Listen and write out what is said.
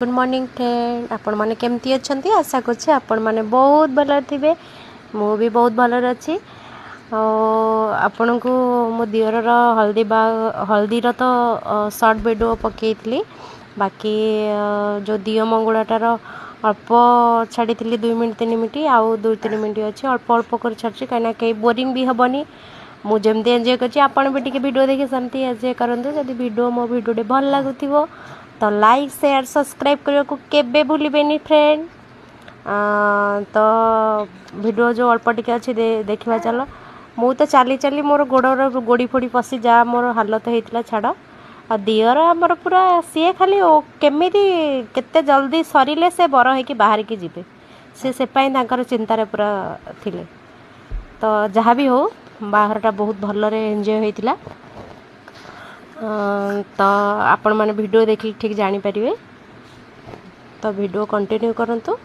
Good morning friend आपण माने केमती अच्छंती आशा करछे आपण माने बहुत भल थिबे मु भी बहुत भल अच्छी आपण को मो दियर हल्दी रो तो शॉर्ट वीडियो पकेइतली बाकी जो दियो मंगुड़ाटार अल्प छाड़ी 2 मिनट 3 मिनट आउ 2-3 मिनट अच्छे अल्प अल्प कर छाड़ी कहीं कहीं बोरिंग भी हेनी मुझे एंजॉय कर आपण भी टी वीडियो देखिए सेमती एंजॉय करूँ जब वीडियो मो वीडियो भल लगुव तो लाइक शेयर सब्सक्राइब करने को केबे भूलिबेनी फ्रेंड। तो वीडियो जो अल्प टिके अच्छी देखा चलो मु तो चली चली मोर गोड़ गोड़ी फोड़ी पशि जा मोर हालत होता छाड़ आ दियर आमर पूरा सी खाली केमी केते जल्दी सरिले से बर हो बाहर की जीवे से चिंतार पूरा थिले तो जहाँ भी हो बाहरटा बहुत भलरे एंजॉय होता तो आपण मैंने वीडियो देखिए ठीक जानी पारे तो वीडियो कंटिन्यू करंतु।